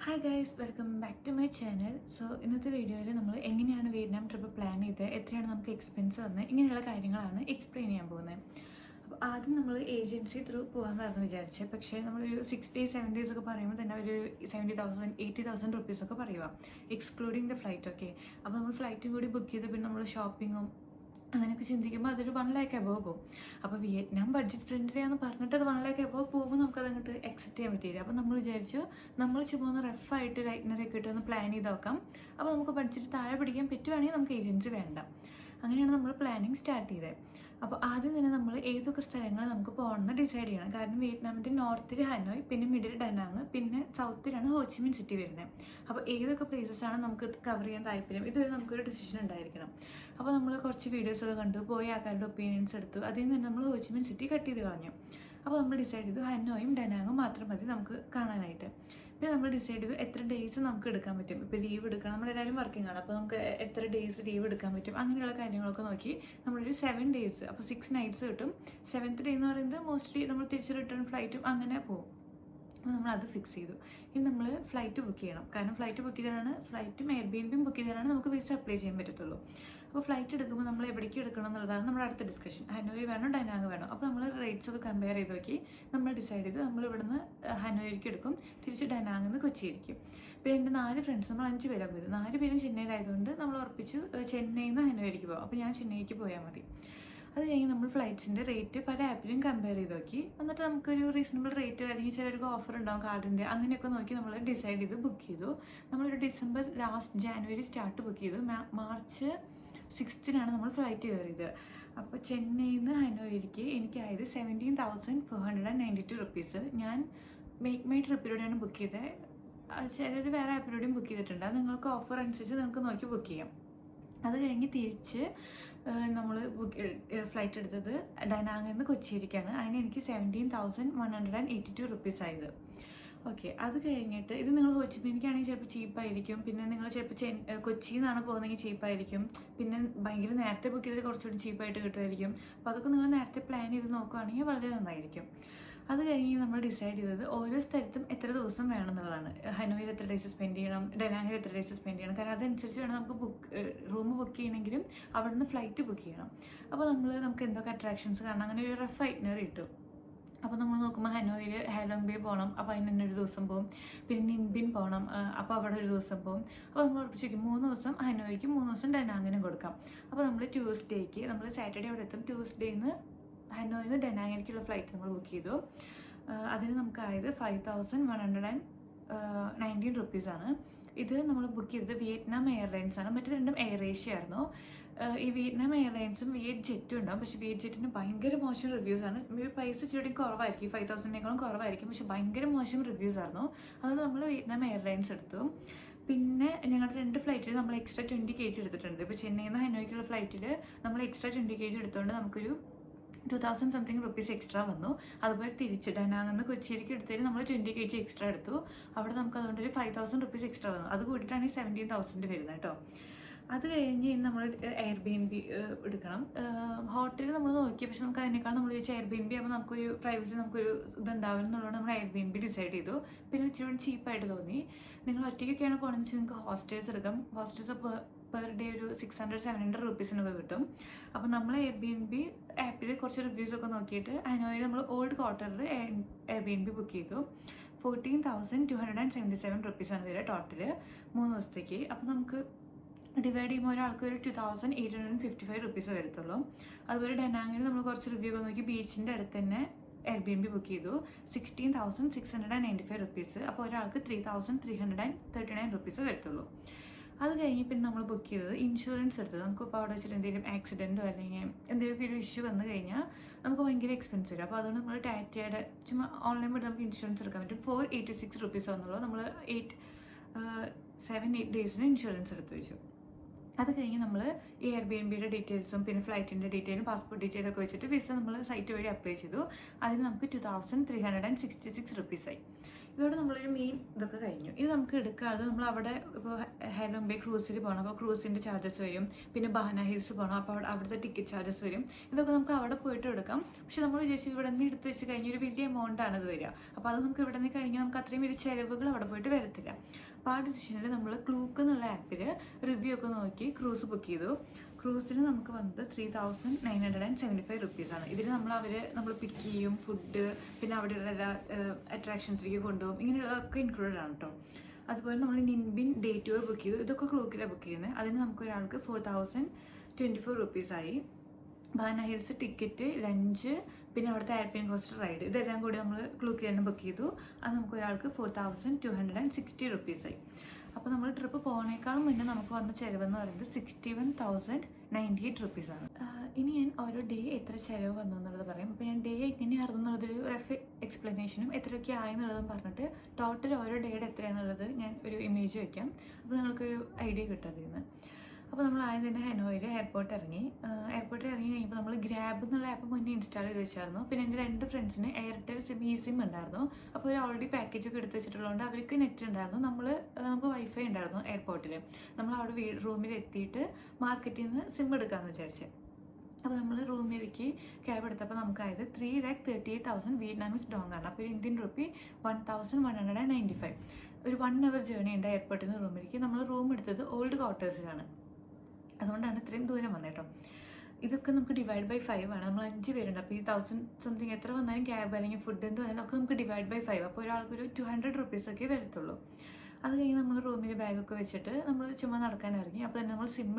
Hi guys, welcome back to my channel. So ഇന്നത്തെ വീഡിയോയിൽ നമ്മൾ എങ്ങനെയാണ് വിയറ്റ്നാം ട്രിപ്പ് പ്ലാൻ ചെയ്ത് എത്രയാണ് നമുക്ക് എക്സ്പെൻസ് വന്നത് ഇങ്ങനെയുള്ള കാര്യങ്ങളാണ് എക്സ്പ്ലെയിൻ ചെയ്യാൻ പോകുന്നത്. അപ്പോൾ ആദ്യം നമ്മൾ ഏജൻസി ത്രൂ പോകാമെന്നായിരുന്നു വിചാരിച്ചത്. പക്ഷേ നമ്മളൊരു 6 days 7 days ഒക്കെ പറയുമ്പോൾ തന്നെ ഒരു 70,000 80,000 റുപ്പീസൊക്കെ പറയുക, എക്സ്ക്ലൂഡിങ് ദ ഫ്ലൈറ്റ്. ഓക്കെ, അപ്പോൾ നമ്മൾ ഫ്ലൈറ്റും കൂടി ബുക്ക് ചെയ്ത് പിന്നെ നമ്മൾ ഷോപ്പിങ്ങും അങ്ങനെയൊക്കെ ചിന്തിക്കുമ്പോൾ അതൊരു 1 lakh above പോകും. അപ്പോൾ വിയറ്റ്നാം ബഡ്ജറ്റ് ഫ്രണ്ട്ലി ആണെന്ന് പറഞ്ഞിട്ട് അത് 1 lakh above പോകുമ്പോൾ നമുക്കത് അങ്ങോട്ട് അക്സെപ്റ്റ് ചെയ്യാൻ പറ്റിയില്ല. അപ്പോൾ നമ്മൾ വിചാരിച്ചു നമ്മൾ ചുമ്മാ റഫായിട്ട് ഒരു ഐറ്റിനറൊക്കെ ഇട്ട് ഒന്ന് പ്ലാൻ ചെയ്ത് നോക്കാം. അപ്പോൾ നമുക്ക് ബഡ്ജറ്റ് താഴെ പിടിക്കാൻ പറ്റുവാണെങ്കിൽ നമുക്ക് ഏജൻസി വേണ്ട. അങ്ങനെയാണ് നമ്മൾ പ്ലാനിങ് സ്റ്റാർട്ട് ചെയ്തത്. അപ്പോൾ ആദ്യം തന്നെ നമ്മൾ ഏതൊക്കെ സ്ഥലങ്ങൾ നമുക്ക് പോകണമെന്ന് ഡിസൈഡ് ചെയ്യണം. കാരണം വിയറ്റ്നാമിൻ്റെ നോർത്തിൽ ഹനോയ്, പിന്നെ മിഡിൽ ഡനാങ്, പിന്നെ സൗത്തിലാണ് ഹോച്ചിമിൻ സിറ്റി വരുന്നത്. അപ്പോൾ ഏതൊക്കെ പ്ലേസസാണ് നമുക്ക് കവർ ചെയ്യാൻ താല്പര്യം, ഇതൊരു നമുക്കൊരു ഡിസിഷൻ ഉണ്ടായിരിക്കണം. അപ്പോൾ നമ്മൾ കുറച്ച് വീഡിയോസൊക്കെ കണ്ടു, പോയ ആൾക്കാരുടെ ഒപ്പീനിയൻസ് എടുത്തു. അതിൽ നിന്ന് തന്നെ നമ്മൾ ഹോച്ചിമിൻ സിറ്റി കട്ട് ചെയ്ത് കളഞ്ഞു. അപ്പോൾ നമ്മൾ ഡിസൈഡ് ചെയ്തു ഹനോയും ഡനാങ്ങും മാത്രം മതി നമുക്ക് കാണാനായിട്ട്. പിന്നെ നമ്മൾ ഡിസൈഡ് ചെയ്തു എത്ര ഡേയ്സ് നമുക്ക് എടുക്കാൻ പറ്റും. ഇപ്പോൾ ലീവ് എടുക്കണം, നമ്മളെല്ലാവരും വർക്കിംഗ് ആണ്, അപ്പോൾ നമുക്ക് എത്ര ഡേയ്സ് ലീവ് എടുക്കാൻ പറ്റും, അങ്ങനെയുള്ള കാര്യങ്ങളൊക്കെ നോക്കി നമ്മളൊരു 7 days, അപ്പോൾ 6 nights കിട്ടും. 7th day എന്ന് പറയുന്നത് മോസ്റ്റ്ലി നമ്മൾ തിരിച്ച് റിട്ടേൺ ഫ്ലൈറ്റും അങ്ങനെ പോകും. അപ്പോൾ നമ്മളത് ഫിക്സ് ചെയ്തു. ഇനി നമ്മൾ ഫ്ലൈറ്റ് ബുക്ക് ചെയ്യണം. കാരണം ഫ്ലൈറ്റ് ബുക്ക് ചെയ്താലാണ് ഫ്ലൈറ്റും എയർബിഎൻബിയും ബുക്ക് ചെയ്താലാണ് നമുക്ക് വിസ അപ്ലൈ ചെയ്യാൻ പറ്റത്തുള്ളൂ. അപ്പോൾ ഫ്ലൈറ്റ് എടുക്കുമ്പോൾ നമ്മൾ എവിടേക്ക് എടുക്കണം എന്നുള്ളതാണ് നമ്മുടെ അടുത്ത ഡിസ്കഷൻ. ഹനോയ് വേണോ ഡനാങ് വേണോ. അപ്പോൾ നമ്മൾ റേറ്റ്സ് ഒക്കെ കമ്പയർ ചെയ്ത് നോക്കി നമ്മൾ ഡിസൈഡ് ചെയ്തു നമ്മൾ ഇവിടുന്ന് ഹനോയിലേക്ക് എടുക്കും, തിരിച്ച് ഡനാങ്ങിൽ നിന്ന് കൊച്ചിയിരിക്കും. പിന്നെ എൻ്റെ 4 ഫ്രണ്ട്സ്, നമ്മൾ 5 പേരാണ് പോയത്. 4 പേരും ചെന്നൈയിലായതുകൊണ്ട് നമ്മൾ ഉറപ്പിച്ചു ചെന്നൈയിൽ നിന്ന് ഹനോയിലേക്ക് പോകും. അപ്പോൾ ഞാൻ ചെന്നൈക്ക് പോയാൽ മതി. അത് കഴിഞ്ഞ് നമ്മൾ ഫ്ലൈറ്റ്സിൻ്റെ റേറ്റ് പല ആപ്പിലും കമ്പയർ ചെയ്ത് നോക്കി. എന്നിട്ട് നമുക്കൊരു റീസണബിൾ റേറ്റ് അല്ലെങ്കിൽ ചിലർക്ക് ഓഫർ ഉണ്ടാവും കാർഡിൻ്റെ, അങ്ങനെയൊക്കെ നോക്കി നമ്മൾ ഡിസൈഡ് ചെയ്ത് ബുക്ക് ചെയ്തു. നമ്മളൊരു December last January start book ചെയ്തു. മാർച്ച് 6th നമ്മൾ ഫ്ലൈറ്റ് കയറിയത്. അപ്പോൾ ചെന്നൈയിൽ നിന്ന് ഹനോയിലേക്ക് എനിക്കായത് 17,492 റുപ്പീസ്. ഞാൻ മേക്ക് മൈ ട്രിപ്പിലൂടെയാണ് ബുക്ക് ചെയ്തത്. ചിലർ വേറെ ആപ്പിലൂടെയും ബുക്ക് ചെയ്തിട്ടുണ്ട്. അത് നിങ്ങൾക്ക് ഓഫർ അനുസരിച്ച് നിങ്ങൾക്ക് നോക്കി ബുക്ക് ചെയ്യാം. അത് കഴിഞ്ഞ് തിരിച്ച് നമ്മൾ ഫ്ലൈറ്റ് എടുത്തത് ഡനാങ്ങിൽ നിന്ന് കൊച്ചിയിലേക്കാണ്. അതിന് എനിക്ക് 17,182 റുപ്പീസ് ആയത്. ഓക്കെ, അത് കഴിഞ്ഞിട്ട് ഇത് നിങ്ങൾ ഹോച്ചിമിനിക്കാണെങ്കിൽ ചിലപ്പോൾ ചീപ്പായിരിക്കും. പിന്നെ നിങ്ങൾ ചിലപ്പോൾ കൊച്ചിയിൽ നിന്നാണ് പോകുന്നതെങ്കിൽ ചീപ്പായിരിക്കും. പിന്നെ ഭയങ്കര നേരത്തെ ബുക്ക് ചെയ്ത് കുറച്ചുകൂടി ചീപ്പായിട്ട് കിട്ടുമായിരിക്കും. അപ്പോൾ അതൊക്കെ നിങ്ങൾ നേരത്തെ പ്ലാൻ ചെയ്ത് നോക്കുകയാണെങ്കിൽ വളരെ നന്നായിരിക്കും. അത് കഴിഞ്ഞ് നമ്മൾ ഡിസൈഡ് ചെയ്തത് ഓരോ സ്ഥലത്തും എത്ര ദിവസം വേണം എന്നുള്ളതാണ്. ഹനോയിൽ എത്ര ഡേയ്സ് സ്പെൻഡ് ചെയ്യണം, ഡനാങ്ങിൽ എത്ര ഡേയ്സ് സ്പെൻഡ് ചെയ്യണം. കാരണം അതനുസരിച്ച് വേണം നമുക്ക് റൂം ബുക്ക് ചെയ്യണമെങ്കിലും അവിടെ നിന്ന് ഫ്ലൈറ്റ് ബുക്ക് ചെയ്യണം. അപ്പോൾ നമുക്ക് എന്തൊക്കെ അട്രാക്ഷൻസ് കാണണം, അങ്ങനെ ഒരു റഫ് ഐറ്റിനറി കിട്ടും. അപ്പോൾ നമ്മൾ നോക്കുമ്പോൾ ഹനോയിൽ ഹാലോങ് ബേ പോകണം, അപ്പോൾ അതിന് തന്നെ ഒരു ദിവസം പോകും. പിന്നെ നിൻബിൻ പോകണം, അപ്പോൾ അവിടെ ഒരു ദിവസം പോകും. അപ്പോൾ നമ്മൾ ഉറപ്പിച്ച് വയ്ക്കും 3 ദിവസം ഹനോയ്ക്കും 3 ദിവസം ഡനാങ്ങിനും കൊടുക്കാം. അപ്പോൾ നമ്മൾ ട്യൂസ്ഡേക്ക് നമ്മൾ സാറ്റർഡേ അവിടെ എത്തും. ട്യൂസ്ഡേയിൽ നിന്ന് ഹനോയിൽ നിന്ന് ഡനാങ്ങിലേക്കുള്ള ഫ്ലൈറ്റ് നമ്മൾ ബുക്ക് ചെയ്തു. അതിന് നമുക്കായത് 5,119 റുപ്പീസാണ്. ഇത് നമ്മൾ ബുക്ക് ചെയ്തത് വിയറ്റ്നാം എയർലൈൻസ് ആണ്. മറ്റു രണ്ടും എയർ ഏഷ്യ ആയിരുന്നു. ഈ വിയറ്റ്നാം എയർലൈൻസും വിയറ്റ് ജെറ്റും ഉണ്ടാവും. പക്ഷേ വിയറ്റ് ജെറ്റിന് ഭയങ്കര മോശം റിവ്യൂസ് ആണ്. പൈസ ഇച്ചിരി കുറവായിരിക്കും, 5,000-നേക്കാളും കുറവായിരിക്കും. പക്ഷേ ഭയങ്കര മോശം റിവ്യൂസ് ആയിരുന്നു. അതുകൊണ്ട് നമ്മൾ വിയറ്റ്നാം എയർലൈൻസ് എടുത്തു. പിന്നെ ഞങ്ങളുടെ 2 ഫ്ലൈറ്റിൽ നമ്മൾ എക്സ്ട്രാ 20 kg എടുത്തിട്ടുണ്ട്. ഇപ്പോൾ ചെന്നൈയിൽ നിന്ന് ഹനോയ്ക്കുള്ള ഫ്ലൈറ്റിൽ നമ്മൾ എക്സ്ട്രാ 20 kg എടുത്തുകൊണ്ട് നമുക്കൊരു 2,000 something റുപ്പീസ് എക്സ്ട്രാ വന്നു. അതുപോലെ തിരിച്ച് ഡനാങ്ങിൽ നിന്ന് കൊച്ചിയിലേക്ക് എടുത്തതിന് നമ്മൾ 20 kg എക്സ്ട്രാ എടുത്തു. അവിടെ നമുക്ക് അതുകൊണ്ടൊരു 5,000 റുപ്പീസ് എക്സ്ട്രാ വന്നു. അത് കൂടിയിട്ടാണ് ഈ 17,000 വരുന്നത് കേട്ടോ. അത് കഴിഞ്ഞ് നമ്മൾ എയർബിഎൻബി എടുക്കണം. ഹോട്ടൽ നമ്മൾ നോക്കി, പക്ഷെ നമുക്ക് അതിനേക്കാൾ നമ്മൾ ചോദിച്ചാൽ എയർബിഎൻബി ആകുമ്പോൾ നമുക്കൊരു പ്രൈവസി നമുക്കൊരു ഇതുണ്ടാവും എന്നുള്ളത് നമ്മൾ എയർബിഎൻബി ഡിസൈഡ് ചെയ്തു. പിന്നെ ഇച്ചിരി ചീപ്പായിട്ട് തോന്നി. നിങ്ങൾ ഒറ്റയ്ക്കൊക്കെയാണ് പോകണമെന്ന് വെച്ചാൽ നിങ്ങൾക്ക് ഹോസ്റ്റൽസ് എടുക്കാം. ഹോസ്റ്റൽസ് പെർ ഡേ ഒരു 600-700 റുപ്പീസിനൊക്കെ കിട്ടും. അപ്പോൾ നമ്മൾ എയർബിഎൻബി ആപ്പിൽ കുറച്ച് റിവ്യൂസൊക്കെ നോക്കിയിട്ട് ഹനോയിൽ നമ്മൾ ഓൾഡ് ക്വാർട്ടറിൽ എയർബിഎൻബി ബുക്ക് ചെയ്തു. 14,277 റുപ്പീസാണ് വരിക ടോട്ടൽ 3 ദിവസത്തേക്ക്. അപ്പോൾ നമുക്ക് ഡിവൈഡ് ചെയ്യുമ്പോൾ ഒരാൾക്ക് ഒരു 2,855 റുപ്പീസ് വരത്തുള്ളൂ. അതുപോലെ ഡനാങ്ങിൽ നമ്മൾ കുറച്ച് റിവ്യൂ ഒക്കെ നോക്കി ബീച്ചിൻ്റെ അടുത്ത് തന്നെ എയർബിഎൻബി ബുക്ക് ചെയ്തു. 16,695 റുപ്പീസ്. അപ്പോൾ ഒരാൾക്ക് 3,339 റുപ്പീസ് വരത്തുള്ളൂ. അത് കഴിഞ്ഞ് പിന്നെ നമ്മൾ ബുക്ക് ചെയ്തത് ഇൻഷുറൻസ് എടുത്തത്. നമുക്കിപ്പോൾ അവിടെ വെച്ചിട്ട് എന്തെങ്കിലും ആക്സിഡൻറ്റോ അല്ലെങ്കിൽ എന്തെങ്കിലുമൊക്കെ ഒരു ഇഷ്യൂ വന്നു കഴിഞ്ഞാൽ നമുക്ക് ഭയങ്കര എക്സ്പെൻസ് വരും. അപ്പോൾ അതുകൊണ്ട് നമ്മൾ ടാറ്റയുടെ ചുമ്മാ ഓൺലൈൻ വഴി നമുക്ക് ഇൻഷുറൻസ് എടുക്കാൻ പറ്റും. 486 റുപ്പീസ് വന്നുള്ളൂ. നമ്മൾ 7-8 ഡേയ്സിന് ഇൻഷുറൻസ് എടുത്ത് വെച്ചു. അത് കഴിഞ്ഞ് നമ്മൾ ഈ എയർബിഎൻബിയുടെ ഡീറ്റെയിൽസും പിന്നെ ഫ്ലൈറ്റിൻ്റെ ഡീറ്റെയിലും പാസ്പോർട്ട് ഡീറ്റെയിലൊക്കെ വെച്ചിട്ട് വിസ നമ്മൾ സൈറ്റ് വഴി അപ്ലൈ ചെയ്തു. അതിന് നമുക്ക് 2,366 റുപ്പീസായി. ഇതോടെ നമ്മളൊരു മെയിൻ ഇതൊക്കെ കഴിഞ്ഞു. ഇനി നമുക്ക് എടുക്കാതെ നമ്മൾ അവിടെ ഇപ്പോൾ ഹാലോം ബേ ക്രൂസിൽ പോകണം, അപ്പോൾ ക്രൂസിൻ്റെ ചാർജസ് വരും. പിന്നെ ബാന ഹിൽസ് പോകണം, അപ്പോൾ അവിടുത്തെ ടിക്കറ്റ് ചാർജസ് വരും. ഇതൊക്കെ നമുക്ക് അവിടെ പോയിട്ട് എടുക്കാം. പക്ഷെ നമ്മൾ വിചാരിച്ചു ഇവിടെ നിന്ന് എടുത്ത് വെച്ച് കഴിഞ്ഞാൽ ഒരു വലിയ എമൗണ്ടാണ് ഇത് വരിക. അപ്പോൾ അത് നമുക്ക് ഇവിടെ നിന്ന് കഴിഞ്ഞാൽ നമുക്ക് അത്രയും വലിയ ചിലവുകൾ അവിടെ പോയിട്ട് വരത്തില്ല. അപ്പോൾ ആ ഡിസിഷനിൽ നമ്മൾ ക്ലൂക്ക് എന്നുള്ള ആപ്പിൽ റിവ്യൂ ഒക്കെ നോക്കി ക്രൂസ് ബുക്ക് ചെയ്തു. ക്രൂസിന് നമുക്ക് വന്നത് 3975 റുപ്പീസാണ്. ഇതിൽ നമ്മൾ പിക്ക് ചെയ്യും, ഫുഡ്, പിന്നെ അവിടെയുള്ള എല്ലാ അട്രാക്ഷൻസിലേക്ക് കൊണ്ടുപോകും, ഇങ്ങനെയുള്ളതൊക്കെ ഇൻക്ലൂഡഡ് ആണ് കേട്ടോ. അതുപോലെ നമ്മൾ നിൻബിൻ ഡേ ടൂർ ബുക്ക് ചെയ്തു. ഇതൊക്കെ ക്ലൂക്കിലാണ് ബുക്ക് ചെയ്യുന്നത്. അതിന് നമുക്ക് ഒരാൾക്ക് 4024 റുപ്പീസായി. ബാന ഹിൽസ് ടിക്കറ്റ്, ലഞ്ച്, പിന്നെ അവിടുത്തെ എയർപ്ലെയിൻ കോസ്റ്റർ റൈഡ്, ഇതെല്ലാം കൂടി നമ്മൾ ക്ലൂക്കിൽ തന്നെ ബുക്ക് ചെയ്തു. അത് നമുക്ക് ഒരാൾക്ക് 4260 റുപ്പീസായി. അപ്പോൾ നമ്മൾ ട്രിപ്പ് പോകുന്നേക്കാളും മുന്നേ നമുക്ക് വന്ന ചിലവെന്ന് പറയുന്നത് 61,098 റുപ്പീസാണ്. ഇനി ഞാൻ ഓരോ ഡേ എത്ര ചിലവ് വന്നു എന്നുള്ളത് പറയും. അപ്പോൾ ഞാൻ ഡേ എങ്ങനെയായിരുന്നു എന്നുള്ളതൊരു റഫ് എക്സ്പ്ലനേഷനും എത്രയൊക്കെ ആയെന്നുള്ളതും പറഞ്ഞിട്ട് ടോട്ടൽ ഓരോ ഡേയുടെ എത്രയാണെന്നുള്ളത് ഞാൻ ഒരു ഇമേജ് വയ്ക്കാം. അപ്പോൾ നിങ്ങൾക്കൊരു ഐഡിയ കിട്ടും അതിൽ നിന്ന്. അപ്പോൾ നമ്മൾ ആദ്യം തന്നെ ഹനോയിൽ എയർപോർട്ടിൽ ഇറങ്ങി കഴിഞ്ഞപ്പോൾ നമ്മൾ ഗ്രാബ് എന്നുള്ള ആപ്പ് മുന്നേ ഇൻസ്റ്റാൾ ചെയ്ത് വെച്ചായിരുന്നു. പിന്നെ എൻ്റെ 2 ഫ്രണ്ട്സിന് എയർടെൽ സിം സിം ഉണ്ടായിരുന്നു. അപ്പോൾ അവർ ഓൾറെഡി പാക്കേജൊക്കെ എടുത്ത് വെച്ചിട്ടുള്ളതുകൊണ്ട് അവർക്ക് നെറ്റ് ഉണ്ടായിരുന്നു. നമുക്ക് വൈഫൈ ഉണ്ടായിരുന്നു എയർപോർട്ടിൽ. നമ്മൾ അവിടെ റൂമിൽ എത്തിയിട്ട് മാർക്കറ്റിൽ നിന്ന് സിം എടുക്കാമെന്ന് വിചാരിച്ചു. അപ്പോൾ നമ്മൾ റൂമിലേക്ക് ക്യാബ് എടുത്തപ്പോൾ നമുക്കായത് 3,38,000 വിയറ്റ്നാമീസ് ഡോങ് ആണ്. അപ്പോൾ ഇന്ത്യൻ റുപ്പി 1195. ഒരു 1 hour ജേർണി ഉണ്ട് എയർപോർട്ടിൽ നിന്ന് റൂമിലേക്ക്. നമ്മൾ റൂം എടുത്തത് ഓൾഡ് ക്വാർട്ടേഴ്സിലാണ്, അതുകൊണ്ടാണ് ഇത്രയും ദൂരം വന്നേട്ടോ. ഇതൊക്കെ നമുക്ക് ഡിവൈഡ് ബൈ 5 ആണ്. നമ്മൾ 5 പേരുണ്ട്. അപ്പോൾ ഈ 1000 സംതിങ് എത്ര വന്നാലും ക്യാബ് അല്ലെങ്കിൽ ഫുഡ് എന്ത് വന്നാലും ഒക്കെ നമുക്ക് ഡിവൈഡ് ബൈ 5. അപ്പോൾ ഒരാൾക്കൊരു 200 റുപ്പീസൊക്കെ വരത്തുള്ളൂ. അത് കഴിഞ്ഞ് നമ്മൾ റൂമിൽ ബാഗൊക്കെ വെച്ചിട്ട് നമ്മൾ ചുമ്മാ നടക്കാൻ ഇറങ്ങി. അപ്പോൾ തന്നെ നമ്മൾ സിം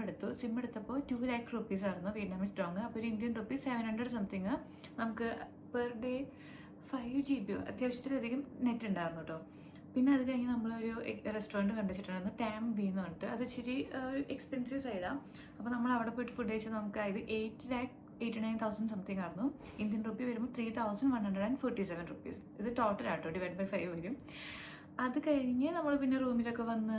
എടുത്തപ്പോൾ 2 lakh റുപ്പീസ് ആയിരുന്നു വിയറ്റ്നാമീസ് ഡോങ്. അപ്പോൾ ഒരു ഇന്ത്യൻ റുപ്പീസ് 700 സംതിങ് നമുക്ക് പെർ ഡേ 5 GB അത്യാവശ്യത്തിലധികം നെറ്റ് ഉണ്ടായിരുന്നു കേട്ടോ. പിന്നെ അത് കഴിഞ്ഞ് നമ്മളൊരു റെസ്റ്റോറൻറ്റ് കണ്ടുവച്ചിട്ടുണ്ടായിരുന്നു, ടാം വി എന്ന് പറഞ്ഞിട്ട്. അത് ഇച്ചിരി ഒരു എക്സ്പെൻസീവ് സൈഡാണ്. അപ്പോൾ നമ്മൾ അവിടെ പോയിട്ട് ഫുഡ് കഴിച്ചാൽ നമുക്ക് അത് 8,89,000 സംതിങ് ആയിരുന്നു. ഇന്ത്യൻ റുപ്പി വരുമ്പോൾ 3,147 റുപ്പീസ്. ഇത് ടോട്ടൽ ആട്ടോ, ഡിവൈഡ് ബൈ 5 വരും. അത് കഴിഞ്ഞ് നമ്മൾ പിന്നെ റൂമിലൊക്കെ വന്ന്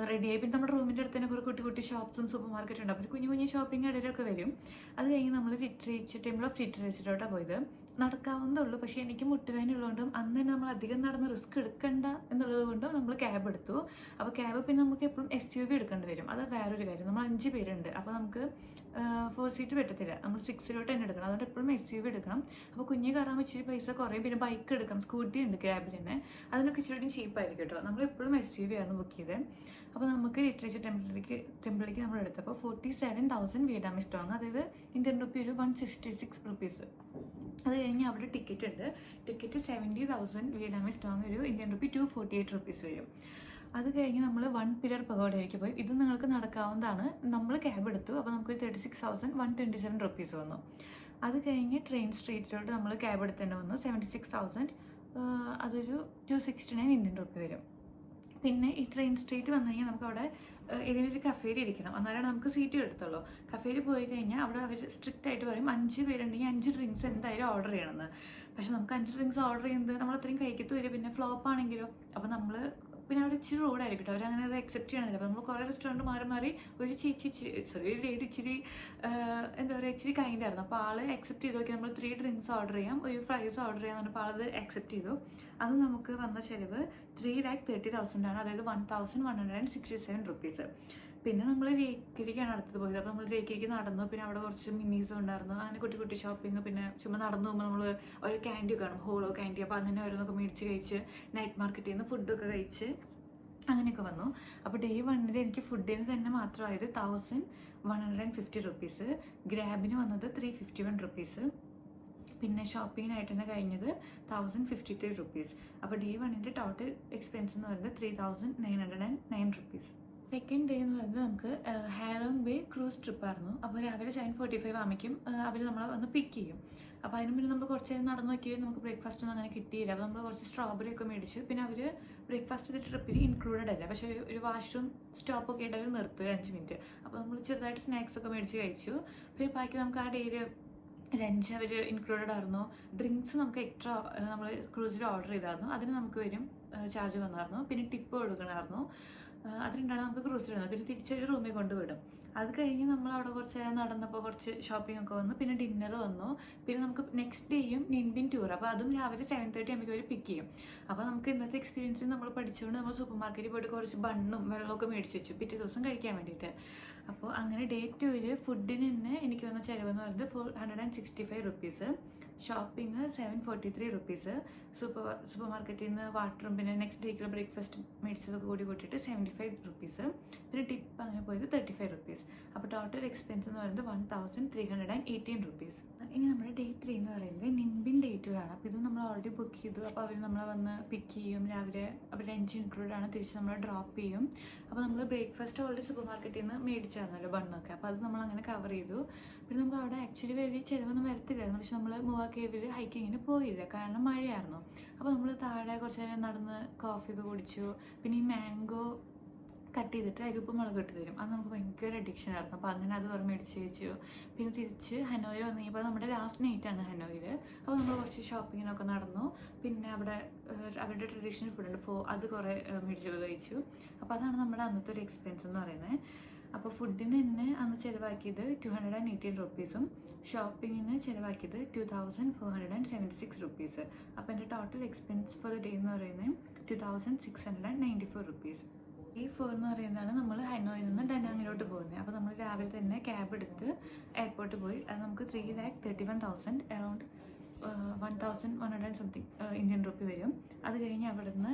റെഡിയായി. പിന്നെ നമ്മുടെ റൂമിൻ്റെ അടുത്ത് തന്നെ കുറേ കുട്ടി ഷോപ്സും സൂപ്പർ മാർക്കറ്റും ഉണ്ട്. അപ്പോൾ കുഞ്ഞു ഷോപ്പിംഗ് ഇടയിലൊക്കെ വരും. അത് കഴിഞ്ഞ് നമ്മൾ ടെമ്പിൾ ഓഫ് ലിറ്ററേച്ചറിലോട്ടാണ് പോയത്. നടക്കാവുന്നതുള്ളൂ, പക്ഷേ എനിക്ക് മുട്ടുവേദനയുള്ളതുകൊണ്ടും അന്ന് തന്നെ നമ്മൾ അധികം നടന്ന് റിസ്ക് എടുക്കണ്ട എന്നുള്ളത് കൊണ്ടും നമ്മൾ ക്യാബ് എടുത്തു. അപ്പോൾ ക്യാബ് പിന്നെ നമുക്ക് എപ്പോഴും SUV എടുക്കേണ്ടി വരും. അത് വേറൊരു കാര്യം. നമ്മൾ 5 പേരുണ്ട്. അപ്പോൾ നമുക്ക് 4 സീറ്റ് പറ്റത്തില്ല, നമ്മൾ 6 തന്നെ എടുക്കണം. അതുകൊണ്ട് എപ്പോഴും SUV എടുക്കണം. അപ്പോൾ കുഞ്ഞ് കയറാൻ ഇച്ചിരി പൈസ കുറയും. പിന്നെ ബൈക്ക് എടുക്കാം, സ്കൂട്ടി ഉണ്ട് ക്യാബിൽ തന്നെ. അതിനൊക്കെ ഇച്ചിരി ചീപ്പായിരിക്കും കേട്ടോ. നമ്മൾ എപ്പോഴും SUV ആണ് ബുക്ക് ചെയ്തത്. അപ്പോൾ നമുക്ക് ലിറ്ററേച്ചർ ടെമ്പിളിലേക്ക് നമ്മൾ എടുത്തപ്പോൾ 47,000 വിയറ്റ്നാമീസ് ഡോങ്, അതായത് ഇന്ത്യൻ റുപ്പി ഒരു 166 റുപ്പീസ്. അത് കഴിഞ്ഞ് അവിടെ ടിക്കറ്റ് ഉണ്ട്. ടിക്കറ്റ് 70,000 വിയറ്റ്നാമീസ് ഡോങ്, ഒരു ഇന്ത്യൻ റുപ്പി 248 റുപ്പീസ് വരും. അത് കഴിഞ്ഞ് നമ്മൾ 1 പില്ലർ പഗോഡയിലേക്ക് പോയി. ഇത് നിങ്ങൾക്ക് നടക്കാവുന്നതാണ്. നമ്മൾ ക്യാബ് എടുത്തു. അപ്പോൾ നമുക്കൊരു 36,127 റുപ്പീസ് വന്നു. അത് കഴിഞ്ഞ് ട്രെയിൻ സ്ട്രീറ്റിലോട്ട് നമ്മൾ ക്യാബ് എടുത്ത് തന്നെ വന്നു. 76,000, അതൊരു 269 ഇന്ത്യൻ റുപ്പി വരും. പിന്നെ ഈ ട്രെയിൻ സ്ട്രീറ്റ് വന്നു കഴിഞ്ഞാൽ നമുക്ക് അവിടെ ഏതെങ്കിലും ഒരു കഫേയിൽ ഇരിക്കണം, എന്നാലാണ് നമുക്ക് സീറ്റ് എടുത്തുള്ളൂ. കഫേയിൽ പോയി കഴിഞ്ഞാൽ അവിടെ അവർ സ്ട്രിക്റ്റ് ആയിട്ട് പറയും 5 പേരുണ്ടെങ്കിൽ 5 ഡ്രിങ്ക്സ് എന്തായാലും ഓർഡർ ചെയ്യണമെന്ന്. പക്ഷെ നമുക്ക് 5 ഡ്രിങ്ക്സ് ഓർഡർ ചെയ്യുന്നത് നമ്മൾ അത്രയും കഴിക്കത്ത് വരും. പിന്നെ ഫ്ലോപ്പ് ആണെങ്കിലോ, അപ്പോൾ നമ്മൾ പിന്നെ അവിടെ ഇച്ചിരി റോഡായിരിക്കും കേട്ടോ, അവരങ്ങനെ അത് അക്സെപ്റ്റ് ചെയ്യണമെന്നില്ല. അപ്പോൾ നമ്മൾ കുറേ റെസ്റ്റോറൻറ്റ് മാറി ഒരു ഒരു ലേഡി ഇച്ചിരി എന്താ പറയുക, ഇച്ചിരി കൈൻഡ് ആയിരുന്നു. അപ്പോൾ ആൾ അക്സെപ്റ്റ് ചെയ്ത് നോക്കി. നമ്മൾ 3 ഡ്രിങ്ക്സ് ഓർഡർ ചെയ്യാം, ഒരു ഫ്രൈസ് ഓർഡർ ചെയ്യാന്ന് പറഞ്ഞപ്പോൾ ആളത് അക്സെപ്റ്റ് ചെയ്തു. അത് നമുക്ക് വന്ന ചിലവ് 3,30,000 ആണ്, അതായത് 1,167 റുപ്പീസ്. പിന്നെ നമ്മൾ രേക്കിലേക്കാണ് അടുത്തത് പോയത്. അപ്പോൾ നമ്മൾ രേക്കിലേക്ക് നടന്നു. പിന്നെ അവിടെ കുറച്ച് മിന്നീസും ഉണ്ടായിരുന്നു, അങ്ങനെ കുട്ടി ഷോപ്പിംഗ്. പിന്നെ ചുമ്മാ നടന്നു പോകുമ്പോൾ നമ്മൾ ഒരു ക്യാൻഡി കാണും, ഹോളോ ക്യാൻഡി. അപ്പോൾ അങ്ങനെ ഓരോന്നൊക്കെ മേടിച്ച് കഴിച്ച് നൈറ്റ് മാർക്കറ്റിൽ നിന്ന് ഫുഡൊക്കെ കഴിച്ച് അങ്ങനെയൊക്കെ വന്നു. അപ്പോൾ ഡേ 1 എനിക്ക് ഫുഡിന് തന്നെ മാത്രമായത് 1,150 റുപ്പീസ്. ഗ്രാബിന് വന്നത് 351 റുപ്പീസ്. പിന്നെ ഷോപ്പിങ്ങിനായിട്ട് തന്നെ കഴിഞ്ഞത് 1,053 റുപ്പീസ്. അപ്പോൾ ഡേ 1 ടോട്ടൽ എക്സ്പെൻസ് എന്ന് പറയുന്നത് 3,909 റുപ്പീസ്. സെക്കൻഡ് ഡേ എന്ന് പറയുന്നത് നമുക്ക് ഹാലോങ് ബേ ക്രൂസ് ട്രിപ്പായിരുന്നു. അപ്പോൾ രാവിലെ 7:45 ആകുമ്പോഴേക്കും അവർ നമ്മളെ വന്ന് പിക്ക് ചെയ്യും. അപ്പോൾ അതിന് മുന്നേ നമ്മൾ കുറച്ച് നേരം നടന്നു നോക്കിയാൽ നമുക്ക് ബ്രേക്ക്ഫാസ്റ്റ് ഒന്നും അങ്ങനെ കിട്ടിയില്ല. അപ്പോൾ നമ്മൾ കുറച്ച് സ്ട്രോബെറി ഒക്കെ മേടിച്ചു. പിന്നെ അവർ ബ്രേക്ക്ഫാസ്റ്റ് ചെയ്ത ട്രിപ്പിൽ ഇൻക്ലൂഡഡ് അല്ല, പക്ഷേ ഒരു വാഷ്റൂം സ്റ്റോപ്പൊക്കെ ആയിട്ട് അവർ നിർത്തുക 5 മിനിറ്റ്. അപ്പോൾ നമ്മൾ ചെറുതായിട്ട് സ്നാക്സ് ഒക്കെ മേടിച്ച് കഴിച്ചു. പിന്നെ ബാക്കി നമുക്ക് ആ ഡേയിൽ ലഞ്ച് അവർ ഇൻക്ലൂഡഡ് ആയിരുന്നു. ഡ്രിങ്ക്സ് നമുക്ക് എക്സ്ട്രാ നമ്മൾ ക്രൂസിൽ ഓർഡർ ചെയ്തായിരുന്നു, അതിന് നമുക്ക് വരും ചാർജ് വന്നായിരുന്നു. പിന്നെ ടിപ്പ് കൊടുക്കണമായിരുന്നു. അത് 2 നമുക്ക് ക്രൂസിൽ വന്നത്. പിന്നെ തിരിച്ചൊരു റൂമിൽ കൊണ്ടുവിടും. അത് കഴിഞ്ഞ് നമ്മൾ അവിടെ കുറച്ച് നേരം നടന്നപ്പോൾ കുറച്ച് ഷോപ്പിംഗ് ഒക്കെ വന്നു. പിന്നെ ഡിന്നർ വന്നു. പിന്നെ നമുക്ക് നെക്സ്റ്റ് ഡേയും നിൻബിൻ ടൂർ. അപ്പോൾ അതും രാവിലെ 7:30 ആകുമ്പോൾ അവർ പിക്ക് ചെയ്യും. അപ്പോൾ നമുക്ക് ഇന്നത്തെ എക്സ്പീരിയൻസ് നമ്മൾ പഠിച്ചുകൊണ്ട് നമ്മൾ സൂപ്പർ മാർക്കറ്റിൽ പോയിട്ട് കുറച്ച് ബണ്ണും വെള്ളമൊക്കെ മേടിച്ച് വെച്ചു പിറ്റേ ദിവസം കഴിക്കാൻ വേണ്ടിയിട്ട്. അപ്പോൾ അങ്ങനെ ഡേ 2 ഫുഡിന് തന്നെ എനിക്ക് വന്ന ചിലവെന്ന് പറയുന്നത് 465 റുപ്പീസ്. Shopping 743 rupees. സൂപ്പർ മാർക്കറ്റിൽ നിന്ന് വാട്ടറും പിന്നെ നെക്സ്റ്റ് ഡേക്കുള്ള ബ്രേക്ക്ഫാസ്റ്റ് മേടിച്ചതൊക്കെ കൂടി കൂട്ടിയിട്ട് 75 റുപ്പീസ്. പിന്നെ ടിപ്പ് അങ്ങനെ പോയത് 35 റുപ്പീസ്. അപ്പോൾ ടോട്ടൽ എക്സ്പെൻസ് എന്ന് പറയുന്നത് 1318 റുപ്പീസ്. ഇനി നമ്മുടെ ഡേ 3 എന്ന് പറയുന്നത് നിൻബിൻ ഡേ 2 ആണ്. അപ്പോൾ ഇത് നമ്മൾ ഓൾറെഡി ബുക്ക് ചെയ്തു. അപ്പോൾ അവർ നമ്മളെ വന്ന് പിക്ക് ചെയ്യും രാവിലെ. അപ്പോൾ ലഞ്ച് ഇൻക്ലൂഡ് ആണ്. തിരിച്ച് നമ്മളെ ഡ്രോപ്പ് ചെയ്യും. അപ്പോൾ നമ്മൾ ബ്രേക്ക്ഫാസ്റ്റ് ഓൾറെഡി സൂപ്പർ മാർക്കറ്റിൽ നിന്ന് മേടിച്ചായിരുന്നല്ലോ ബണ്ണൊക്കെ. അപ്പോൾ അത് നമ്മൾ അങ്ങനെ കവർ ചെയ്തു. പിന്നെ നമുക്ക് അവിടെ ആക്ച്വലി വലിയ ചിലവൊന്നും വരത്തില്ലായിരുന്നു. പക്ഷെ നമ്മൾ മൂവാ കേവിൽ ഹൈക്കിങ്ങിന് പോയില്ല, കാരണം മഴയായിരുന്നു. അപ്പോൾ നമ്മൾ താഴെ കുറച്ച് നേരം നടന്ന് കോഫിയൊക്കെ കുടിച്ചു. പിന്നെ ഈ മാംഗോ കട്ട് ചെയ്തിട്ട് അതിലുപ്പ് മുളക് ഇട്ട് തരും. അത് നമുക്ക് ഭയങ്കര അഡിക്ഷൻ ആയിരുന്നു. അപ്പോൾ അങ്ങനെ അത് കുറേ മേടിച്ച് വെച്ചു. പിന്നെ തിരിച്ച് ഹനോയിൽ വന്നു കഴിഞ്ഞപ്പോൾ നമ്മുടെ ലാസ്റ്റ് നൈറ്റാണ് ഹനോയിൽ. അപ്പോൾ നമ്മൾ കുറച്ച് ഷോപ്പിങ്ങിനൊക്കെ നടന്നു. പിന്നെ അവിടെ അവരുടെ ട്രഡീഷണൽ ഫുഡുണ്ട് അത് കുറേ മേടിച്ച് കഴിച്ചു. അപ്പോൾ അതാണ് നമ്മുടെ അന്നത്തെ ഒരു എക്സ്പെൻസ് എന്ന് പറയുന്നത്. അപ്പോൾ ഫുഡിന് തന്നെ അന്ന് ചിലവാക്കിയത് 218 റുപ്പീസും ഷോപ്പിങ്ങിന് ചിലവാക്കിയത് 2476 റുപ്പീസ്. അപ്പോൾ എൻ്റെ total expense for the day എന്ന് പറയുന്നത് 2694 റുപ്പീസ്. ഈ 4 എന്ന് പറയുന്നതാണ് നമ്മൾ ഹനോയിൽ നിന്ന് ഡനാങ്ങിലോട്ട് പോകുന്നത്. അപ്പോൾ നമ്മൾ രാവിലെ തന്നെ ക്യാബ് എടുത്ത് എയർപോർട്ടിൽ പോയി. അത് നമുക്ക് 3,31,000 അറൗണ്ട് 1,100 സംതിങ് ഇന്ത്യൻ റുപ്പി വരും. അത് കഴിഞ്ഞ് അവിടെ നിന്ന്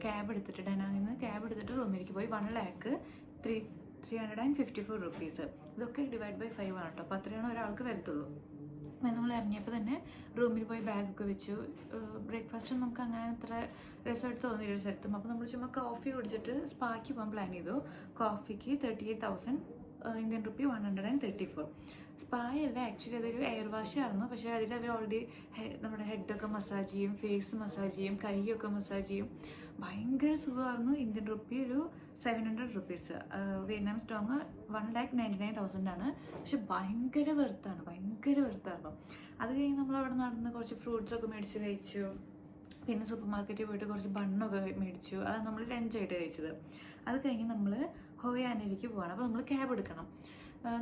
ക്യാബ് എടുത്തിട്ട് ഡനാങ്ങിൽ നിന്ന് ക്യാബ് എടുത്തിട്ട് റൂമിലേക്ക് പോയി 1,354 റുപ്പീസ്. ഇതൊക്കെ ഡിവൈഡ് ബൈ 5 ആണ് കേട്ടോ. അപ്പോൾ അത്രയാണ് ഒരാൾക്ക് വരത്തുള്ളൂ. അപ്പം നമ്മൾ ഇറങ്ങിയപ്പോൾ തന്നെ റൂമിൽ പോയി ബാഗൊക്കെ വെച്ചു. ബ്രേക്ക്ഫാസ്റ്റ് നമുക്ക് അങ്ങനെ അത്ര രസമായിട്ട് തോന്നിയൊരു സ്ഥലത്തും. അപ്പോൾ നമ്മൾ ചുമ്മാ കോഫി കുടിച്ചിട്ട് സ്പായ്ക്ക് പോകാൻ പ്ലാൻ ചെയ്തു. കോഫിക്ക് 38,000 ഇന്ത്യൻ റുപ്പി 134. സ്പായ് അല്ല, ആക്ച്വലി അതൊരു എയർ വാഷ് ആയിരുന്നു. പക്ഷേ അതിൽ അവർ ഓൾറെഡി നമ്മുടെ ഹെഡൊക്കെ മസാജ് ചെയ്യും, ഫേസ് മസാജ് ചെയ്യും, കൈയൊക്കെ മസാജ് ചെയ്യും. ഭയങ്കര സുഖമായിരുന്നു. ഇന്ത്യൻ റുപ്പി ഒരു 700 റുപ്പീസ്. വിയറ്റ്നാം സ്റ്റോങ് 1,99,000 ആണ്. പക്ഷെ ഭയങ്കര വെറുത്തായിരുന്നു. അത് കഴിഞ്ഞ് നമ്മൾ അവിടെ നടന്ന് കുറച്ച് ഫ്രൂട്ട്സൊക്കെ മേടിച്ച് കഴിച്ചു. പിന്നെ സൂപ്പർ മാർക്കറ്റിൽ പോയിട്ട് കുറച്ച് ബണ്ണൊക്കെ മേടിച്ചു. അത് നമ്മൾ ലഞ്ചായിട്ട് കഴിച്ചത്. അത് കഴിഞ്ഞ് നമ്മൾ ഹോയാനിലേക്ക് പോവാണ്. അപ്പോൾ നമ്മൾ ക്യാബ് എടുക്കണം.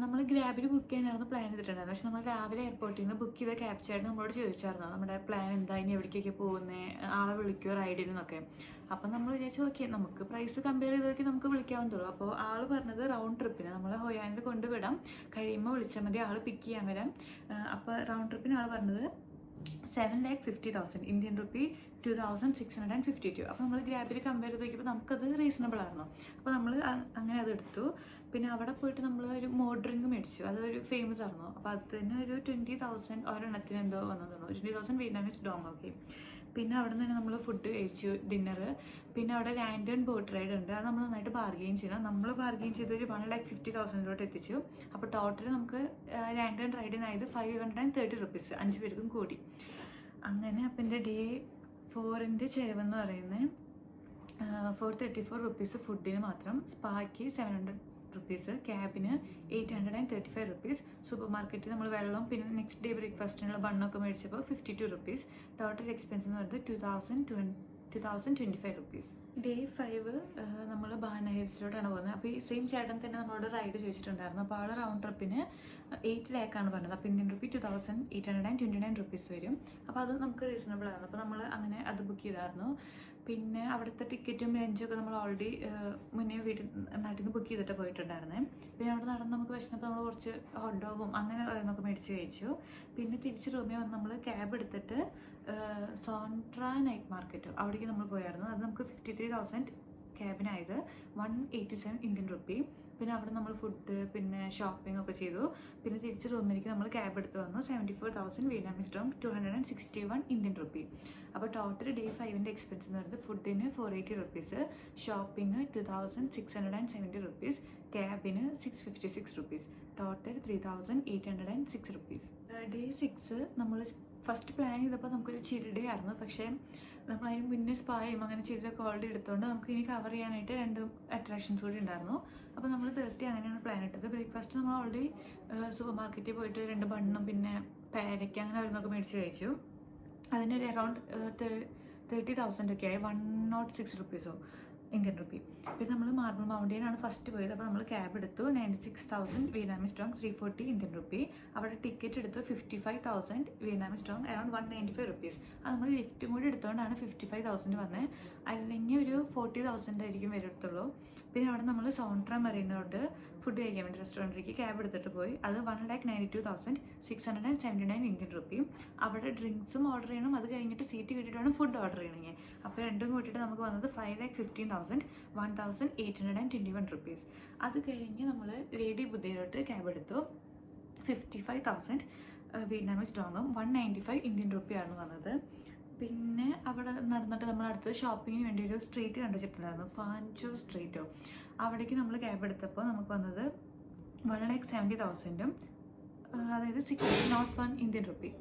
നമ്മൾ ഗ്രാബിൽ ബുക്ക് ചെയ്യാനായിരുന്നു പ്ലാൻ ചെയ്തിട്ടുണ്ടായിരുന്നു. പക്ഷെ നമ്മൾ രാവിലെ എയർപോർട്ടിൽ നിന്ന് ബുക്ക് ചെയ്ത ക്യാബ് ചേട്ടൻ നമ്മളോട് ചോദിച്ചായിരുന്നു നമ്മുടെ പ്ലാൻ എന്താ, ഇനി എവിടേക്കൊക്കെ പോകുന്നത്, ആളെ വിളിക്കുമോ റൈഡിനൊക്കെ. അപ്പം നമ്മൾ വിചാരിച്ചു ഓക്കെ, നമുക്ക് പ്രൈസ് കമ്പയർ ചെയ്ത് നോക്കി നമുക്ക് വിളിക്കാവുന്നതുള്ളൂ. അപ്പോൾ ആൾ പറഞ്ഞത് റൗണ്ട് ട്രിപ്പിന് നമ്മളെ ഹോയാനിൽ കൊണ്ടുവിടാം, കഴിയുമ്പോൾ വിളിച്ചാൽ മതി, ആൾ പിക്ക് ചെയ്യാൻ വരാം. അപ്പോൾ റൗണ്ട് ട്രിപ്പിന് ആൾ പറഞ്ഞത് 7,50,000 ഇന്ത്യൻ റുപ്പി 2,652. അപ്പോൾ നമ്മൾ ഗ്രാബിൽ കമ്പയർ ചെയ്ത് നോക്കിയപ്പോൾ നമുക്കത് റീസണബിൾ ആയിരുന്നു. അപ്പോൾ നമ്മൾ അങ്ങനെ അത് എടുത്തു. പിന്നെ അവിടെ പോയിട്ട് നമ്മൾ ഒരു മോഡ് ഡ്രിങ്ക് മേടിച്ചു. അതൊരു ഫേമസ് ആയിരുന്നു. അപ്പോൾ അതിന് ഒരു 20,000 ഒരെണ്ണത്തിന് എന്തോ വന്നതാണ്. 20,000 വിയറ്റ്നാമീസ് ഡോങ്. ഓക്കെ. പിന്നെ അവിടെ നിന്ന് തന്നെ നമ്മൾ ഫുഡ് കഴിച്ചു, ഡിന്നർ. പിന്നെ അവിടെ ലാൻഡേൺ ബോട്ട് റൈഡ് ഉണ്ട്. അത് നമ്മൾ നന്നായിട്ട് ബാർഗെയിൻ ചെയ്യണം. നമ്മൾ ബാർഗെയിൻ ചെയ്തൊരു 1,50,000 എത്തിച്ചു. അപ്പോൾ ടോട്ടൽ നമുക്ക് ലാൻഡേൺ റൈഡിനായത് 530 റുപ്പീസ്, 5 പേർക്കും കൂടി. അങ്ങനെ അപ്പം എൻ്റെ ഡേ 4ൻ്റെ ചിലവെന്ന് പറയുന്നത് 434 റുപ്പീസ് ഫുഡിന് മാത്രം, സ്പായ്ക്ക് 700 റുപ്പീസ്, ക്യാബിന് 835 റുപ്പീസ്, സൂപ്പർ മാർക്കറ്റിൽ നമ്മൾ വെള്ളം പിന്നെ നെക്സ്റ്റ് ഡേ ബ്രേക്ക്ഫാസ്റ്റിനുള്ള ബണ്ണൊക്കെ മേടിച്ചപ്പോൾ 52 റുപ്പീസ്. ടോട്ടൽ എക്സ്പെൻസ് എന്ന് പറയുന്നത് 2,025 റുപ്പീസ്. ഡേ 5 നമ്മൾ ബാന ഹിൽസിലോട്ടാണ് പോകുന്നത്. അപ്പോൾ ഈ സെയിം ചേട്ടൻ തന്നെ നമ്മളോട് റൈഡ് ചോദിച്ചിട്ടുണ്ടായിരുന്നു. അപ്പോൾ ആൾ റൗണ്ട് ട്രിപ്പിന് 8 ലാക്കാണ് പറഞ്ഞത്. അപ്പോൾ ഇന്ത്യൻ റുപ്പി 2,829 റുപ്പീസ് വരും. അപ്പോൾ അത് നമുക്ക് റീസണബിൾ ആയിരുന്നു. അപ്പോൾ നമ്മൾ അങ്ങനെ അത് ബുക്ക് ചെയ്തായിരുന്നു. പിന്നെ അവിടുത്തെ ടിക്കറ്റും ലഞ്ചൊക്കെ നമ്മൾ ഓൾറെഡി മുന്നേ നാട്ടിൽ നിന്ന് ബുക്ക് ചെയ്തിട്ട് പോയിട്ടുണ്ടായിരുന്നേ. പിന്നെ അവിടെ നടന്ന് നമുക്ക് വിശന്നപ്പോൾ നമ്മൾ കുറച്ച് ഹോട്ട് ഡോഗും അങ്ങനെ നമുക്ക് മേടിച്ച് കഴിച്ചു. പിന്നെ തിരിച്ച് റൂമിൽ വന്ന് നമ്മൾ ക്യാബ് എടുത്തിട്ട് സോൺട്ര നൈറ്റ് മാർക്കറ്റ് അവിടേക്ക് നമ്മൾ പോയായിരുന്നു. അത് നമുക്ക് 53,000 ക്യാബിനായത് 187 ഇന്ത്യൻ റുപ്പി. പിന്നെ അവിടെ നമ്മൾ ഫുഡ് പിന്നെ ഷോപ്പിംഗ് ഒക്കെ ചെയ്തു. പിന്നെ തിരിച്ച് റൂമിലേക്ക് നമ്മൾ ക്യാബ് എടുത്ത് വന്നു. 74,000 വിയറ്റ്നാമീസ് ഡോങ് 261 ഇന്ത്യൻ റുപ്പി. അപ്പോൾ ടോട്ടൽ ഡേ 5ൻ്റെ എക്സ്പെൻസ് എന്ന് പറയുന്നത് ഫുഡിന് 480 റുപ്പീസ്, ഷോപ്പിംഗ് 2,670 റുപ്പീസ്, ക്യാബിന് 656 റുപ്പീസ്, ടോട്ടൽ 3,806 റുപ്പീസ്. ഡേ 6 നമ്മൾ ഫസ്റ്റ് പ്ലാൻ ചെയ്തപ്പോൾ നമുക്കൊരു ചിൽ ഡേ ആയിരുന്നു. പക്ഷേ നമ്മൾ അതിന് മുന്നേ സ്പായും അങ്ങനെ ചില്ലൊക്കെ ഓൾറെഡി എടുത്തുകൊണ്ട് നമുക്ക് ഇനി കവർ ചെയ്യാനായിട്ട് 2 അട്രാക്ഷൻസ് കൂടി ഉണ്ടായിരുന്നു. അപ്പോൾ നമ്മൾ തേഴ്സ്ഡേ അങ്ങനെയാണ് പ്ലാൻ ഇട്ടത്. ബ്രേക്ക്ഫാസ്റ്റ് നമ്മൾ ഓൾറെഡി സൂപ്പർ മാർക്കറ്റിൽ പോയിട്ട് 2 ബണ്ണും പിന്നെ പേരയ്ക്ക അങ്ങനെ ഓരോന്നൊക്കെ മേടിച്ച് കഴിച്ചു. അതിനൊരു അറൗണ്ട് 30,000 ഒക്കെ ആയി, 106 റുപ്പീസോ ഇന്ത്യൻ റുപ്പി. പിന്നെ നമ്മൾ മാർബിൾ മൗണ്ടെയിൻ ആണ് ഫസ്റ്റ് പോയത്. അപ്പോൾ നമ്മൾ ക്യാബ് എടുത്തു 96,000 വിയറ്റ്നാമീസ് ഡോങ്, 340 ഇന്ത്യൻ റുപ്പി. അവിടെ ടിക്കറ്റ് എടുത്തു 55,000 വിയറ്റ്നാമീസ് ഡോങ്, അറൗണ്ട് 195 റുപ്പീസ്. അത് നമ്മൾ ലിഫ്റ്റും കൂടി എടുത്തുകൊണ്ടാണ് 55,000 വന്നത്. അല്ലെങ്കിൽ ഒരു 40,000 ആയിരിക്കും വരത്തുള്ളൂ. പിന്നെ അവിടെ നമ്മൾ സോൺട്ര മറീനോട് ഫുഡ് കഴിക്കാൻ വേണ്ടി റെസ്റ്റോറൻറ്റിലേക്ക് ക്യാബ് എടുത്തിട്ട് പോയി. അത് 1,92,679 ഇന്ത്യൻ റുപ്പി. അവിടെ ഡ്രിങ്ക്സും ഓർഡർ ചെയ്യണം, അത് കഴിഞ്ഞിട്ട് സീറ്റ് കിട്ടിയിട്ട് വേണം ഫുഡ് ഓർഡർ ചെയ്യണമെങ്കിൽ. അപ്പോൾ രണ്ടും കൂട്ടിയിട്ട് നമുക്ക് വന്നത് 5,15,000 1,821 റുപ്പീസ്. അത് കഴിഞ്ഞ് നമ്മൾ ലേഡി ബുദ്ധയിലോട്ട് ക്യാബ് എടുത്തു. 55,000 വിയറ്റ്നാമീസ് ഡോങ്ങും 195 ഇന്ത്യൻ റുപ്പിയാണ് വന്നത്. പിന്നെ അവിടെ നടന്നിട്ട് നമ്മൾ അടുത്ത് ഷോപ്പിങ്ങിന് വേണ്ടി ഒരു സ്ട്രീറ്റ് കണ്ടുവച്ചിട്ടുണ്ടായിരുന്നു, ഫാൻചോ സ്ട്രീറ്റോ. അവിടേക്ക് നമ്മൾ ക്യാബ് എടുത്തപ്പോൾ നമുക്ക് വന്നത് 1,70,000, അതായത് 601 ഇന്ത്യൻ റുപ്പി.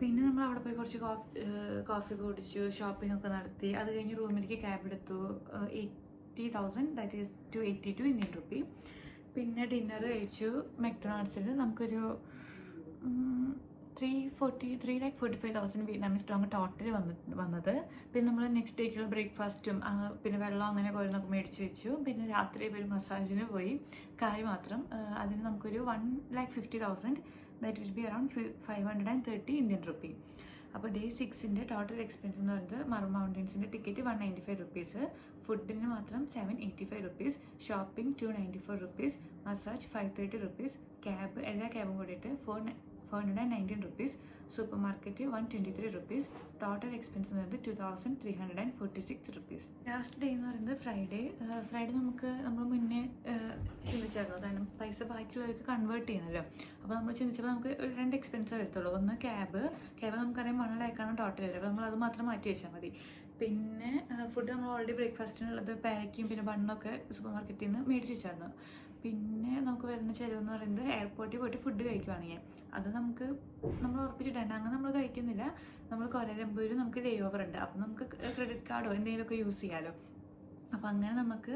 പിന്നെ നമ്മൾ അവിടെ പോയി കുറച്ച് കോഫി കുടിച്ചു, ഷോപ്പിംഗ് ഒക്കെ നടത്തി. അത് കഴിഞ്ഞ് റൂമിലേക്ക് ക്യാബ് എടുത്തു 80,000, ദാറ്റ് ഈസ് 282 ഇന്ത്യൻ റുപ്പി. പിന്നെ ഡിന്നർ കഴിച്ചു മെക്ഡൊണാൾഡ്സിൽ. നമുക്കൊരു 3,45,000 വിയറ്റ്നാമീസ് ഡോങ് ടോട്ടൽ വന്നത്. പിന്നെ നമ്മൾ നെക്സ്റ്റ് ഡേക്കുള്ള ബ്രേക്ക്ഫാസ്റ്റും പിന്നെ വെള്ളം അങ്ങനെ കുറേ മേടിച്ച് വെച്ചു. പിന്നെ രാത്രി ഒരു മസാജിന് പോയി, കാര്യം മാത്രം. അതിന് നമുക്കൊരു 1,50,000, that will be around 530 Indian rupee. അപ്പോൾ ഡേ 6ൻ്റെ ടോട്ടൽ എക്സ്പെൻസ് എന്ന് പറയുന്നത് മാർബിൾ മൗണ്ടെയിൻസിൻ്റെ ടിക്കറ്റ് 195 റുപ്പീസ്, ഫുഡിന് മാത്രം 785 rupees, shopping 294 rupees, massage 530 rupees, cab എല്ലാ ക്യാബും കൂടിയിട്ട് 419 rupees, super market 123 rupees. Total expense എന്ന് പറയുന്നത് 2,346 റുപ്പീസ്. ലാസ്റ്റ് ഡേ എന്ന് പറയുന്നത് ഫ്രൈഡേ നമ്മൾ മുന്നേ ചിന്തിച്ചായിരുന്നു, കാരണം പൈസ ബാക്കിയുള്ളവർക്ക് കൺവേർട്ട് ചെയ്യണമല്ലോ. അപ്പോൾ നമ്മൾ ചിന്തിച്ചപ്പോൾ നമുക്ക് ഒരു 2 എക്സ്പെൻസ് വരത്തുള്ളൂ. ഒന്ന് ക്യാബ് നമുക്കറിയാം 1 ലാക്കാണ് ടോട്ടൽ വരിക. അപ്പോൾ നമ്മൾ അത് മാത്രം മാറ്റി വെച്ചാൽ മതി. പിന്നെ ഫുഡ് നമ്മൾ ഓൾറെഡി ബ്രേക്ക്ഫാസ്റ്റിനുള്ളത് പാക്കും പിന്നെ ബണ്ണൊക്കെ സൂപ്പർ മാർക്കറ്റിൽ നിന്ന് മേടിച്ച് വെച്ചായിരുന്നു. പിന്നെ നമുക്ക് വരുന്ന ചിലവെന്ന് പറയുന്നത് എയർപോർട്ടിൽ പോയിട്ട് ഫുഡ് കഴിക്കുവാണെങ്കിൽ അത് നമ്മൾ ഉറപ്പിച്ചിട്ടുണ്ട്. അങ്ങനെ നമ്മൾ കഴിക്കുന്നില്ല. നമ്മൾ കൊലലമ്പൂർ നമുക്ക് ലേ ഓവർ ഉണ്ട്, അപ്പോൾ നമുക്ക് ക്രെഡിറ്റ് കാർഡോ എന്തെങ്കിലുമൊക്കെ യൂസ് ചെയ്യാമല്ലോ. അപ്പോൾ അങ്ങനെ നമുക്ക്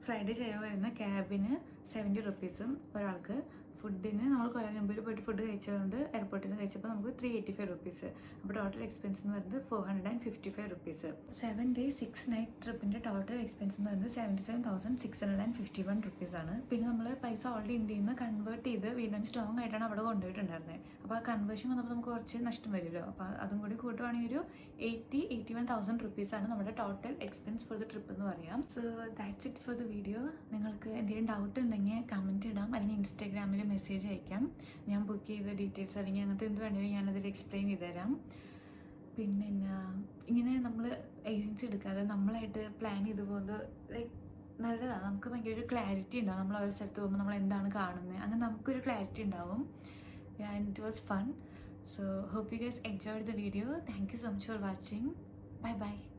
ഫ്രൈഡേ ചിലവ് വരുന്ന ക്യാബിന് 70 റുപ്പീസും ഒരാൾക്ക്, ഫുഡിന് നമ്മൾ കൊലലമ്പൂർ പോയിട്ട് ഫുഡ് കഴിച്ചതുകൊണ്ട് എയർപോർട്ടിൽ നിന്ന് കഴിച്ചപ്പോൾ നമുക്ക് 385 റുപ്പീസ്. അപ്പോൾ ടോട്ടൽ എക്സ്പെൻസ് എന്ന് പറയുന്നത് 455 റുപ്പീസ്. 7 ഡേ 6 നൈറ്റ് ട്രിപ്പിൻ്റെ ടോട്ടൽ എക്സ്പെൻസ് എന്ന് പറയുന്നത് 77,651 റുപ്പീസാണ്. പിന്നെ നമ്മൾ പൈസ ഓൾറെഡി ഇന്ത്യയിൽ നിന്ന് കൺവേർട്ട് ചെയ്ത് വിയറ്റ്നാമീസ് ഡോങ് ആയിട്ടാണ് അവിടെ കൊണ്ടുപോയിട്ടുണ്ടായിരുന്നത്. അപ്പോൾ ആ കൺവേർഷൻ വന്നപ്പോൾ നമുക്ക് കുറച്ച് നഷ്ടം വരുമല്ലോ. അപ്പോൾ അതും കൂടി കൂട്ടുവാണെങ്കിൽ ഒരു 81,000 റുപ്പീസാണ് നമ്മുടെ total expense for the trip എന്ന് പറയാം. So that's it for the video. നിങ്ങൾക്ക് എന്തെങ്കിലും ഡൗട്ട് ഉണ്ടെങ്കിൽ കമൻറ്റ് ഇടാം, അല്ലെങ്കിൽ ഇൻസ്റ്റാഗ്രാമിൽ മെസ്സേജ് അയക്കാം. ഞാൻ ബുക്ക് ചെയ്ത ഡീറ്റെയിൽസ് അല്ലെങ്കിൽ അങ്ങനത്തെ എന്ത് വേണമെങ്കിലും ഞാനതിൽ എക്സ്പ്ലെയിൻ ചെയ്ത് തരാം. പിന്നെ ഇങ്ങനെ നമ്മൾ ഏജൻസി എടുക്കാതെ നമ്മളായിട്ട് പ്ലാൻ ചെയ്ത് പോകുന്നത് ലൈക്ക് നല്ലതാണ്. നമുക്ക് ഭയങ്കര ഒരു ക്ലാരിറ്റി ഉണ്ടാവും. നമ്മൾ ഓരോ സ്ഥലത്ത് പോകുമ്പോൾ നമ്മൾ എന്താണ് കാണുന്നത്, അങ്ങനെ നമുക്കൊരു ക്ലാരിറ്റി ഉണ്ടാവും. And it was fun. So hope you guys enjoyed the video. Thank you so much for watching. Bye bye.